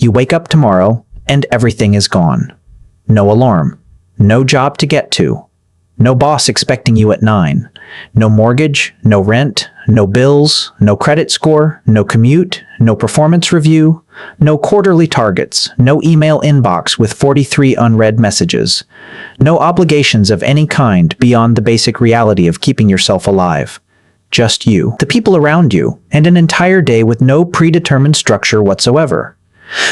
You wake up tomorrow, and everything is gone. No alarm. No job to get to. No boss expecting you at 9. No mortgage, no rent, no bills, no credit score, no commute, no performance review, no quarterly targets, no email inbox with 43 unread messages, no obligations of any kind beyond the basic reality of keeping yourself alive. Just you, the people around you, and an entire day with no predetermined structure whatsoever.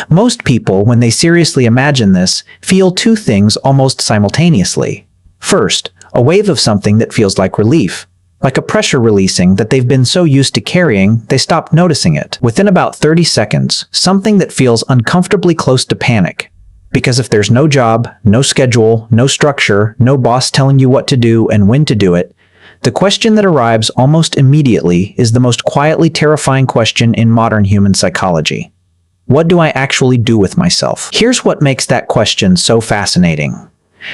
Most people, when they seriously imagine this, feel two things almost simultaneously. First, a wave of something that feels like relief, like a pressure releasing that they've been so used to carrying they stop noticing it. Within about 30 seconds, something that feels uncomfortably close to panic. Because if there's no job, no schedule, no structure, no boss telling you what to do and when to do it, the question that arrives almost immediately is the most quietly terrifying question in modern human psychology. What do I actually do with myself? Here's what makes that question so fascinating.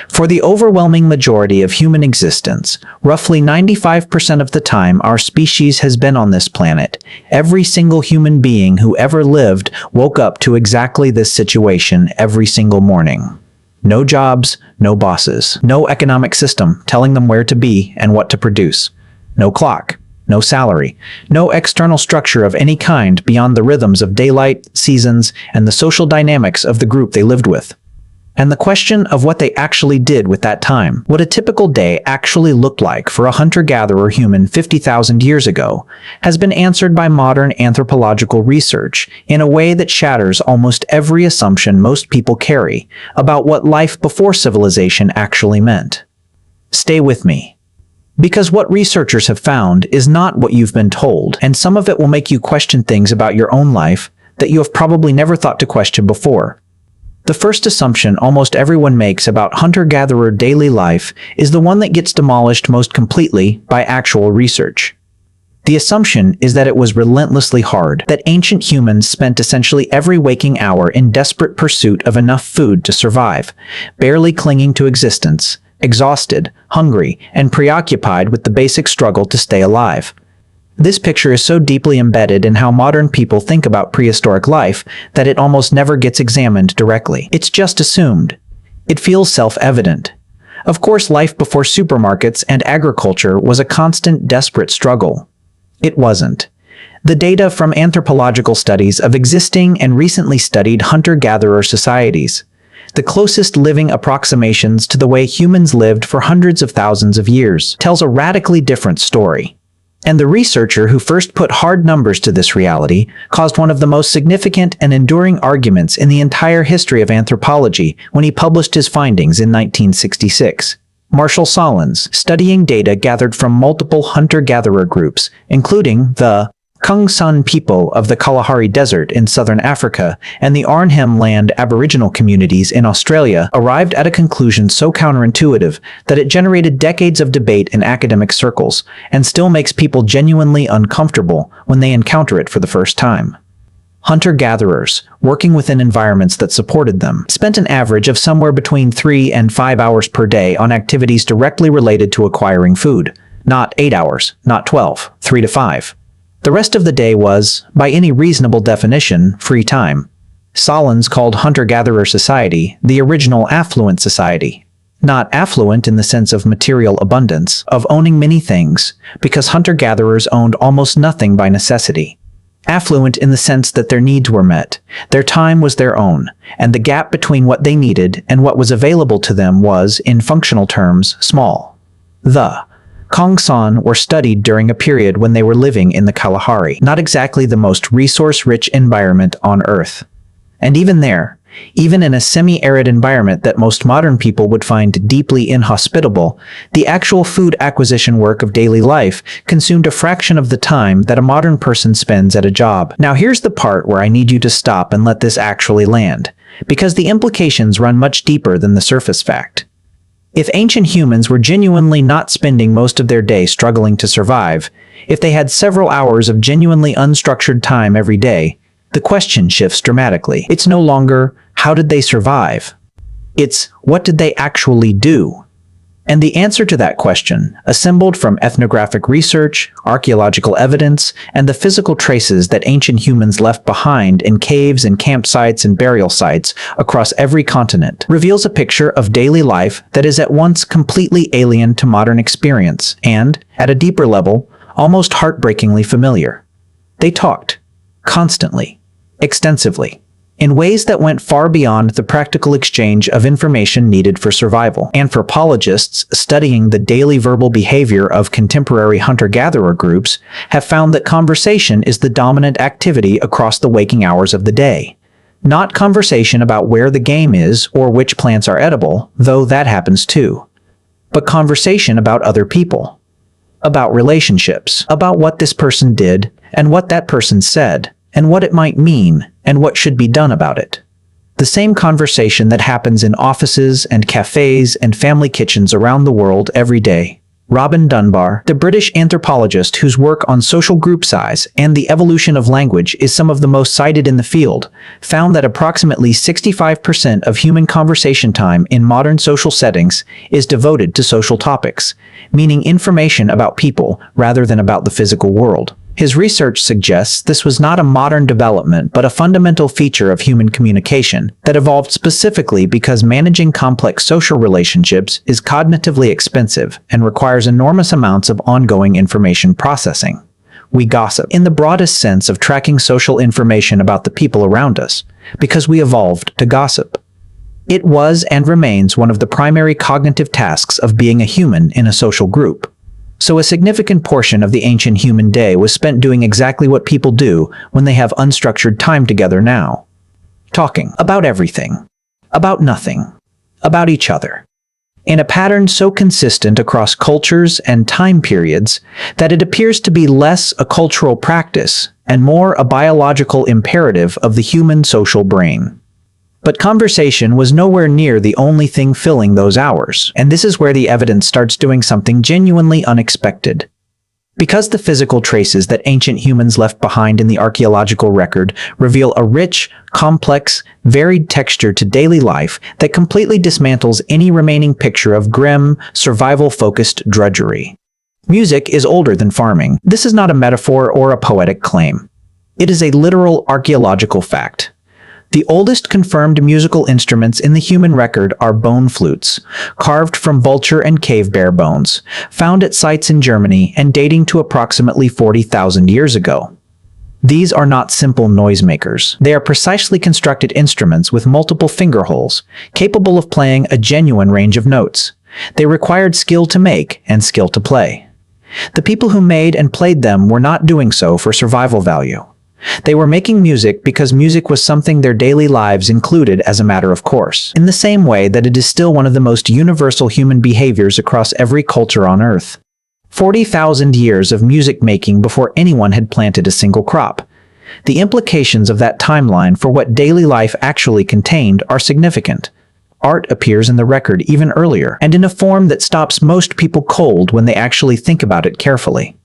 For the overwhelming majority of human existence, roughly 95% of the time our species has been on this planet, every single human being who ever lived woke up to exactly this situation every single morning. No jobs, no bosses, no economic system telling them where to be and what to produce, no clock, no salary, no external structure of any kind beyond the rhythms of daylight, seasons, and the social dynamics of the group they lived with. And the question of what they actually did with that time, what a typical day actually looked like for a hunter-gatherer human 50,000 years ago, has been answered by modern anthropological research in a way that shatters almost every assumption most people carry about what life before civilization actually meant. Stay with me. Because what researchers have found is not what you've been told, and some of it will make you question things about your own life that you have probably never thought to question before. The first assumption almost everyone makes about hunter-gatherer daily life is the one that gets demolished most completely by actual research. The assumption is that it was relentlessly hard, that ancient humans spent essentially every waking hour in desperate pursuit of enough food to survive, barely clinging to existence, exhausted, hungry, and preoccupied with the basic struggle to stay alive. This picture is so deeply embedded in how modern people think about prehistoric life that it almost never gets examined directly. It's just assumed. It feels self-evident. Of course, life before supermarkets and agriculture was a constant, desperate struggle. It wasn't. The data from anthropological studies of existing and recently studied hunter-gatherer societies, the closest living approximations to the way humans lived for hundreds of thousands of years, tells a radically different story. And the researcher who first put hard numbers to this reality caused one of the most significant and enduring arguments in the entire history of anthropology when he published his findings in 1966. Marshall Sahlins, studying data gathered from multiple hunter-gatherer groups, including the Kungsan people of the Kalahari Desert in southern Africa and the Arnhem Land Aboriginal communities in Australia, arrived at a conclusion so counterintuitive that it generated decades of debate in academic circles and still makes people genuinely uncomfortable when they encounter it for the first time. Hunter-gatherers, working within environments that supported them, spent an average of somewhere between 3 and 5 hours per day on activities directly related to acquiring food. Not 8 hours, not 12, 3 to 5. The rest of the day was, by any reasonable definition, free time. Sahlins called hunter-gatherer society the original affluent society. Not affluent in the sense of material abundance, of owning many things, because hunter-gatherers owned almost nothing by necessity. Affluent in the sense that their needs were met, their time was their own, and the gap between what they needed and what was available to them was, in functional terms, small. The Kongsan were studied during a period when they were living in the Kalahari, not exactly the most resource-rich environment on Earth. And even there, even in a semi-arid environment that most modern people would find deeply inhospitable, the actual food acquisition work of daily life consumed a fraction of the time that a modern person spends at a job. Now here's the part where I need you to stop and let this actually land, because the implications run much deeper than the surface fact. If ancient humans were genuinely not spending most of their day struggling to survive, if they had several hours of genuinely unstructured time every day, the question shifts dramatically. It's no longer, how did they survive? It's, what did they actually do? And the answer to that question, assembled from ethnographic research, archaeological evidence, and the physical traces that ancient humans left behind in caves and campsites and burial sites across every continent, reveals a picture of daily life that is at once completely alien to modern experience and, at a deeper level, almost heartbreakingly familiar. They talked, constantly, extensively, in ways that went far beyond the practical exchange of information needed for survival. Anthropologists studying the daily verbal behavior of contemporary hunter-gatherer groups have found that conversation is the dominant activity across the waking hours of the day. Not conversation about where the game is or which plants are edible, though that happens too, but conversation about other people, about relationships, about what this person did and what that person said, and what it might mean, and what should be done about it. The same conversation that happens in offices and cafes and family kitchens around the world every day. Robin Dunbar, the British anthropologist whose work on social group size and the evolution of language is some of the most cited in the field, found that approximately 65% of human conversation time in modern social settings is devoted to social topics, meaning information about people rather than about the physical world. His research suggests this was not a modern development but a fundamental feature of human communication that evolved specifically because managing complex social relationships is cognitively expensive and requires enormous amounts of ongoing information processing. We gossip in the broadest sense of tracking social information about the people around us because we evolved to gossip. It was and remains one of the primary cognitive tasks of being a human in a social group. So a significant portion of the ancient human day was spent doing exactly what people do when they have unstructured time together now. Talking about everything, about nothing, about each other, in a pattern so consistent across cultures and time periods that it appears to be less a cultural practice and more a biological imperative of the human social brain. But conversation was nowhere near the only thing filling those hours, and this is where the evidence starts doing something genuinely unexpected. Because the physical traces that ancient humans left behind in the archaeological record reveal a rich, complex, varied texture to daily life that completely dismantles any remaining picture of grim, survival-focused drudgery. Music is older than farming. This is not a metaphor or a poetic claim. It is a literal archaeological fact. The oldest confirmed musical instruments in the human record are bone flutes, carved from vulture and cave bear bones, found at sites in Germany and dating to approximately 40,000 years ago. These are not simple noisemakers. They are precisely constructed instruments with multiple finger holes, capable of playing a genuine range of notes. They required skill to make and skill to play. The people who made and played them were not doing so for survival value. They were making music because music was something their daily lives included as a matter of course, in the same way that it is still one of the most universal human behaviors across every culture on Earth. 40,000 years of music making before anyone had planted a single crop. The implications of that timeline for what daily life actually contained are significant. Art appears in the record even earlier, and in a form that stops most people cold when they actually think about it carefully.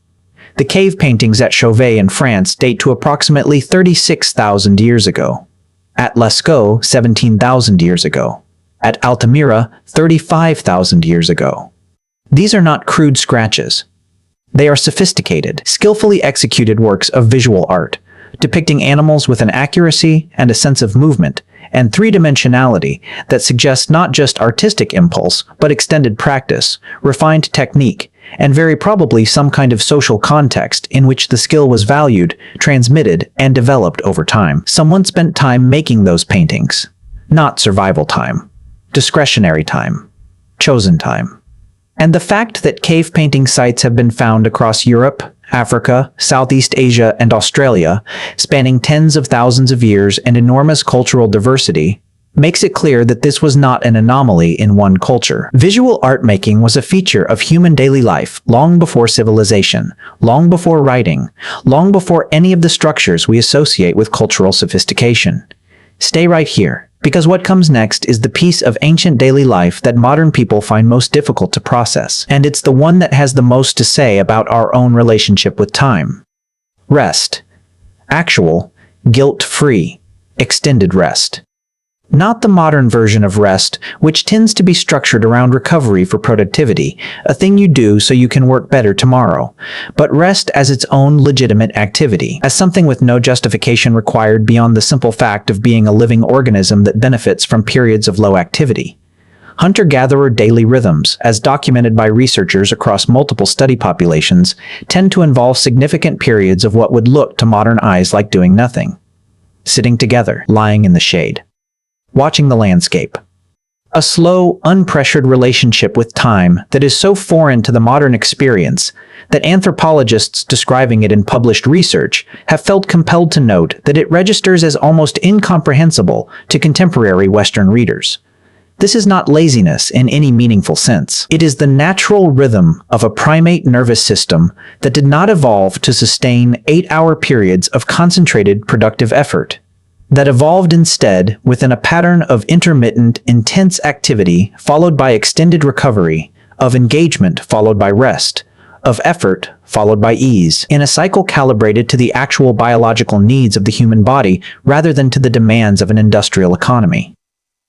The cave paintings at Chauvet in France date to approximately 36,000 years ago. At Lascaux, 17,000 years ago. At Altamira, 35,000 years ago. These are not crude scratches. They are sophisticated, skillfully executed works of visual art, depicting animals with an accuracy and a sense of movement and three-dimensionality that suggests not just artistic impulse, but extended practice, refined technique, and very probably some kind of social context in which the skill was valued, transmitted, and developed over time. Someone spent time making those paintings. Not survival time. Discretionary time. Chosen time. And the fact that cave painting sites have been found across Europe, Africa, Southeast Asia, and Australia, spanning tens of thousands of years and enormous cultural diversity, makes it clear that this was not an anomaly in one culture. Visual art making was a feature of human daily life long before civilization, long before writing, long before any of the structures we associate with cultural sophistication. Stay right here, because what comes next is the piece of ancient daily life that modern people find most difficult to process, and it's the one that has the most to say about our own relationship with time. Rest. Actual, guilt-free, extended rest. Not the modern version of rest, which tends to be structured around recovery for productivity, a thing you do so you can work better tomorrow, but rest as its own legitimate activity, as something with no justification required beyond the simple fact of being a living organism that benefits from periods of low activity. Hunter-gatherer daily rhythms, as documented by researchers across multiple study populations, tend to involve significant periods of what would look to modern eyes like doing nothing. Sitting together, lying in the shade. Watching the landscape. A slow, unpressured relationship with time that is so foreign to the modern experience that anthropologists describing it in published research have felt compelled to note that it registers as almost incomprehensible to contemporary Western readers. This is not laziness in any meaningful sense. It is the natural rhythm of a primate nervous system that did not evolve to sustain 8-hour periods of concentrated productive effort. That evolved instead within a pattern of intermittent, intense activity followed by extended recovery, of engagement followed by rest, of effort followed by ease, in a cycle calibrated to the actual biological needs of the human body rather than to the demands of an industrial economy.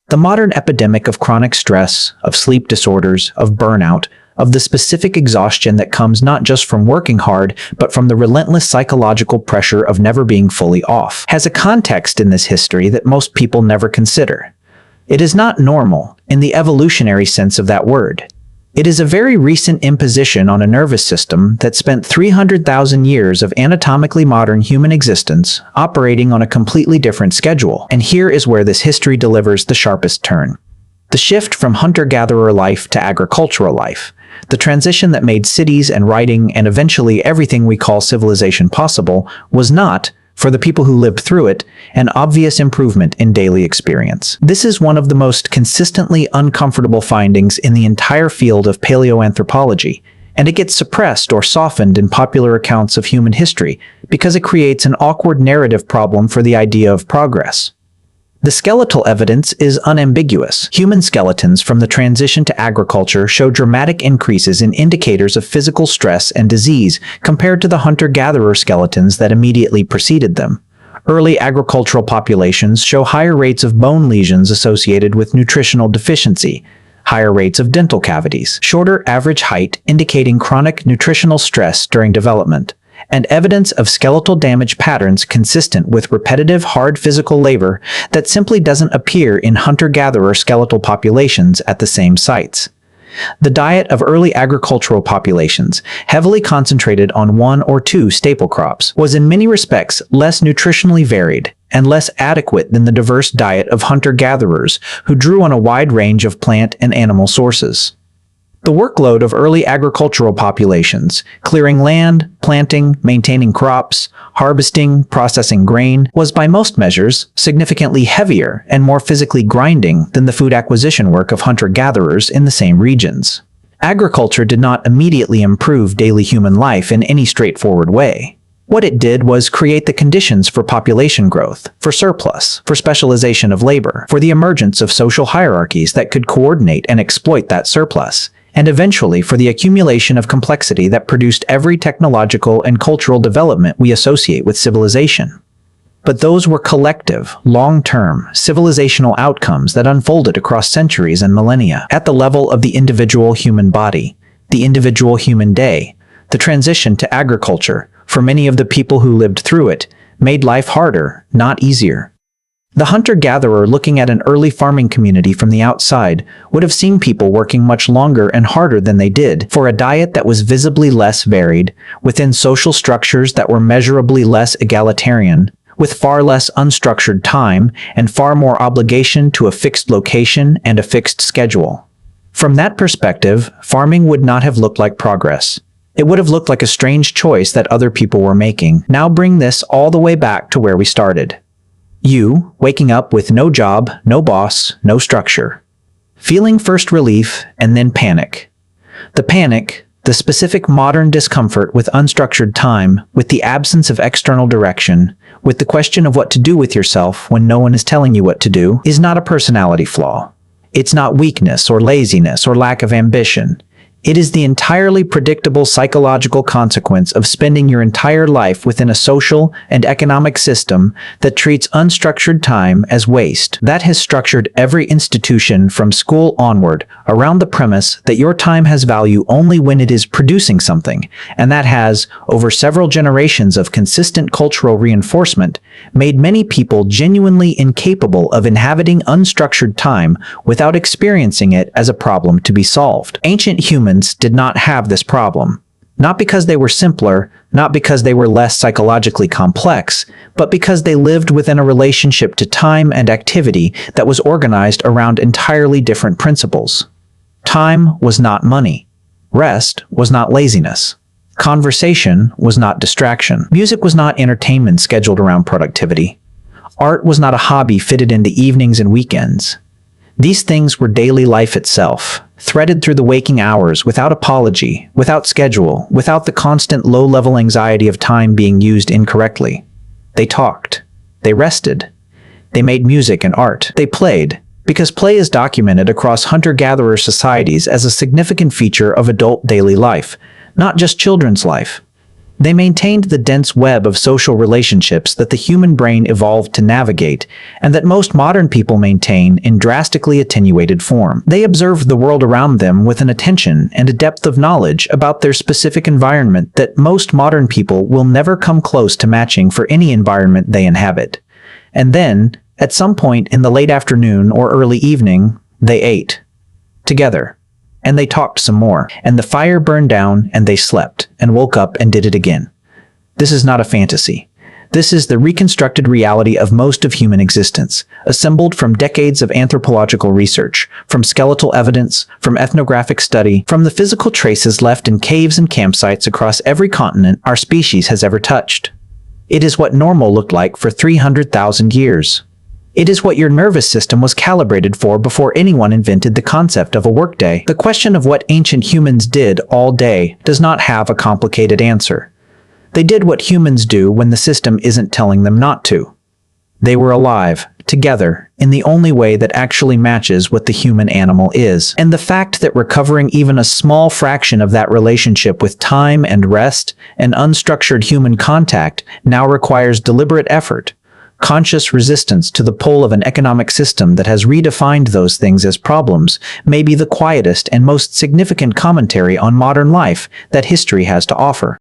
The modern epidemic of chronic stress, of sleep disorders, of burnout, of the specific exhaustion that comes not just from working hard, but from the relentless psychological pressure of never being fully off, has a context in this history that most people never consider. It is not normal, in the evolutionary sense of that word. It is a very recent imposition on a nervous system that spent 300,000 years of anatomically modern human existence operating on a completely different schedule. And here is where this history delivers the sharpest turn. The shift from hunter-gatherer life to agricultural life. The transition that made cities and writing and eventually everything we call civilization possible was not, for the people who lived through it, an obvious improvement in daily experience. This is one of the most consistently uncomfortable findings in the entire field of paleoanthropology, and it gets suppressed or softened in popular accounts of human history because it creates an awkward narrative problem for the idea of progress. The skeletal evidence is unambiguous. Human skeletons from the transition to agriculture show dramatic increases in indicators of physical stress and disease compared to the hunter-gatherer skeletons that immediately preceded them. Early agricultural populations show higher rates of bone lesions associated with nutritional deficiency, higher rates of dental cavities, shorter average height indicating chronic nutritional stress during development, and evidence of skeletal damage patterns consistent with repetitive hard physical labor that simply doesn't appear in hunter-gatherer skeletal populations at the same sites. The diet of early agricultural populations, heavily concentrated on one or two staple crops, was in many respects less nutritionally varied and less adequate than the diverse diet of hunter-gatherers who drew on a wide range of plant and animal sources. The workload of early agricultural populations, clearing land, planting, maintaining crops, harvesting, processing grain, was by most measures significantly heavier and more physically grinding than the food acquisition work of hunter-gatherers in the same regions. Agriculture did not immediately improve daily human life in any straightforward way. What it did was create the conditions for population growth, for surplus, for specialization of labor, for the emergence of social hierarchies that could coordinate and exploit that surplus, and eventually for the accumulation of complexity that produced every technological and cultural development we associate with civilization. But those were collective, long-term, civilizational outcomes that unfolded across centuries and millennia. At the level of the individual human body, the individual human day, the transition to agriculture, for many of the people who lived through it, made life harder, not easier. The hunter-gatherer looking at an early farming community from the outside would have seen people working much longer and harder than they did for a diet that was visibly less varied, within social structures that were measurably less egalitarian, with far less unstructured time and far more obligation to a fixed location and a fixed schedule. From that perspective, farming would not have looked like progress. It would have looked like a strange choice that other people were making. Now bring this all the way back to where we started. You, waking up with no job, no boss, no structure. Feeling first relief and then panic. The panic, the specific modern discomfort with unstructured time, with the absence of external direction, with the question of what to do with yourself when no one is telling you what to do, is not a personality flaw. It's not weakness or laziness or lack of ambition. It is the entirely predictable psychological consequence of spending your entire life within a social and economic system that treats unstructured time as waste. That has structured every institution from school onward around the premise that your time has value only when it is producing something, and that has, over several generations of consistent cultural reinforcement, made many people genuinely incapable of inhabiting unstructured time without experiencing it as a problem to be solved. Ancient humans did not have this problem. Not because they were simpler, not because they were less psychologically complex, but because they lived within a relationship to time and activity that was organized around entirely different principles. Time was not money. Rest was not laziness. Conversation was not distraction. Music was not entertainment scheduled around productivity. Art was not a hobby fitted into evenings and weekends. These things were daily life itself, threaded through the waking hours without apology, without schedule, without the constant low-level anxiety of time being used incorrectly. They talked. They rested. They made music and art. They played, because play is documented across hunter-gatherer societies as a significant feature of adult daily life, not just children's life. They maintained the dense web of social relationships that the human brain evolved to navigate, and that most modern people maintain in drastically attenuated form. They observed the world around them with an attention and a depth of knowledge about their specific environment that most modern people will never come close to matching for any environment they inhabit. And then, at some point in the late afternoon or early evening, they ate. Together. And they talked some more, and the fire burned down, and they slept, and woke up and did it again. This is not a fantasy. This is the reconstructed reality of most of human existence, assembled from decades of anthropological research, from skeletal evidence, from ethnographic study, from the physical traces left in caves and campsites across every continent our species has ever touched. It is what normal looked like for 300,000 years. It is what your nervous system was calibrated for before anyone invented the concept of a workday. The question of what ancient humans did all day does not have a complicated answer. They did what humans do when the system isn't telling them not to. They were alive, together, in the only way that actually matches what the human animal is. And the fact that recovering even a small fraction of that relationship with time and rest and unstructured human contact now requires deliberate effort, conscious resistance to the pull of an economic system that has redefined those things as problems may be the quietest and most significant commentary on modern life that history has to offer.